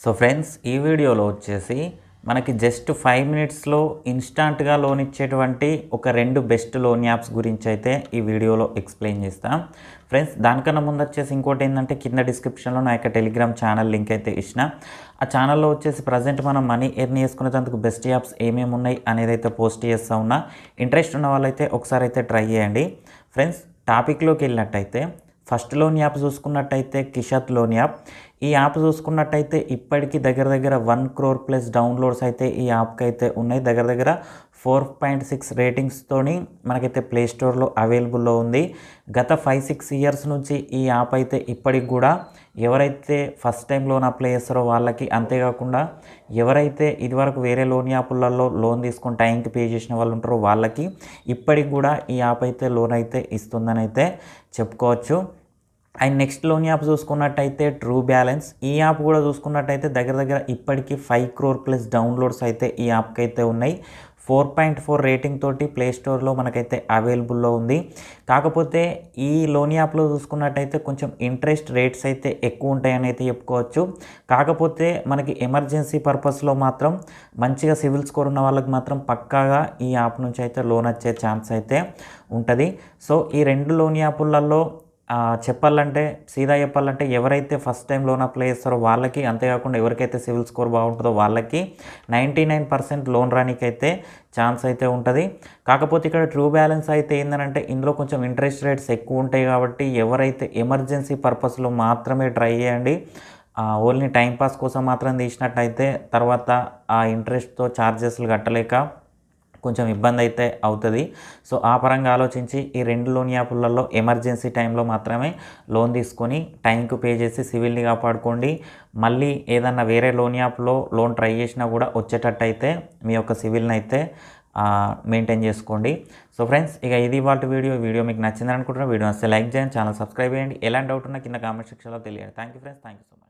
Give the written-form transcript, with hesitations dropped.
So friends, ఈ వీడియోలో వచ్చేసి మనకి జస్ట్ 5 మినిట్స్లో ఇన్స్టాంట్గా లోన్ ఇచ్చేటువంటి ఒక 2 బెస్ట్ లోన్ యాప్స్ గురించి అయితే ఈ వీడియోలో ఎక్స్ప్లెయిన్ చేస్తాం. ఫ్రెండ్స్, దానికన్నా ముందు వచ్చేసి ఇంకోటి ఏంటంటే, కింద డిస్క్రిప్షన్లో నా యొక్క టెలిగ్రామ్ ఛానల్ లింక్ అయితే ఇచ్చిన. ఆ ఛానల్లో వచ్చేసి ప్రజెంట్ మనం మనీ ఎర్న్ చేసుకునేందుకు బెస్ట్ యాప్స్ ఏమేమి ఉన్నాయి అనేది అయితే పోస్ట్ చేస్తూ ఉన్నా. ఇంట్రెస్ట్ ఉన్న వాళ్ళైతే ఒకసారి అయితే ట్రై చేయండి. ఫ్రెండ్స్, టాపిక్లోకి వెళ్ళినట్టయితే ఫస్ట్ లోన్ యాప్ చూసుకున్నట్టయితే కిషత్ లోన్ యాప్. ఈ యాప్ చూసుకున్నట్టయితే ఇప్పటికీ దగ్గర 1 crore ప్లస్ డౌన్లోడ్స్ అయితే ఈ యాప్కి అయితే ఉన్నాయి. దగ్గర 4.6 రేటింగ్స్తోని మనకైతే ప్లే స్టోర్లో అవైలబుల్లో ఉంది. గత 5-6 ఇయర్స్ నుంచి ఈ యాప్ అయితే ఇప్పటికి కూడా ఎవరైతే ఫస్ట్ టైం లోన్ అప్లై చేస్తారో వాళ్ళకి, అంతేకాకుండా ఎవరైతే ఇదివరకు వేరే లోన్ యాప్లలో లోన్ తీసుకొని టైంకి పే చేసిన వాళ్ళు ఉంటారో వాళ్ళకి ఇప్పటికి కూడా ఈ యాప్ అయితే లోన్ అయితే ఇస్తుందని అయితే చెప్పుకోవచ్చు. అండ్ నెక్స్ట్ లోన్ యాప్ చూసుకున్నట్టయితే ట్రూ బ్యాలెన్స్. ఈ యాప్ కూడా చూసుకున్నట్టయితే దగ్గర ఇప్పటికీ 5 crore ప్లస్ డౌన్లోడ్స్ అయితే ఈ యాప్కి అయితే ఉన్నాయి. 4.4 రేటింగ్ తోటి ప్లే స్టోర్లో మనకైతే అవైలబుల్లో ఉంది. కాకపోతే ఈ లోన్ యాప్లో చూసుకున్నట్టయితే కొంచెం ఇంట్రెస్ట్ రేట్స్ అయితే ఎక్కువ ఉంటాయని అయితే చెప్పుకోవచ్చు. కాకపోతే మనకి ఎమర్జెన్సీ పర్పస్లో మాత్రం మంచిగా సివిల్ స్కోర్ ఉన్న వాళ్ళకి మాత్రం పక్కాగా ఈ యాప్ నుంచి అయితే లోన్ వచ్చే ఛాన్స్ అయితే ఉంటుంది. సో ఈ 2 లోన్ యాప్లలో సీదా చెప్పాలంటే ఎవరైతే ఫస్ట్ టైం లోన్ అప్లై చేస్తారో వాళ్ళకి, అంతేకాకుండా ఎవరికైతే సివిల్ స్కోర్ బాగుంటుందో వాళ్ళకి 99% లోన్ రానికి అయితే ఛాన్స్ అయితే ఉంటుంది. కాకపోతే ఇక్కడ ట్రూ బ్యాలెన్స్ అయితే ఏంటంటే ఇందులో కొంచెం ఇంట్రెస్ట్ రేట్స్ ఎక్కువ ఉంటాయి. కాబట్టి ఎవరైతే ఎమర్జెన్సీ పర్పస్లో మాత్రమే ట్రై చేయండి. ఓన్లీ టైంపాస్ కోసం మాత్రం తీసినట్టయితే తర్వాత ఆ ఇంట్రెస్ట్తో ఛార్జెస్లు కట్టలేక కొంచెం ఇబ్బంది అయితే అవుతుంది. సో ఆ పరంగా ఆలోచించి ఈ 2 లోన్ యాప్లలో ఎమర్జెన్సీ టైంలో మాత్రమే లోన్ తీసుకొని టైంకు పే చేసి సివిల్ని కాపాడుకోండి. మళ్ళీ ఏదన్నా వేరే లోన్ యాప్లో లోన్ ట్రై చేసినా కూడా వచ్చేటట్టు అయితే మీ యొక్క సివిల్ని అయితే మెయింటైన్ చేసుకోండి. సో ఫ్రెండ్స్, ఇక ఇది ఇవాళ వీడియో మీకు నచ్చిందని అనుకుంటున్నాను. వీడియో వస్తే లైక్ చేయండి, ఛానల్ సబ్స్క్రైబ్ చేయండి. ఎలాంటి డౌట్ ఉన్నా కింద కామెంట్ సెక్షన్లో తెలియండి. Thank you friends, thank you so much.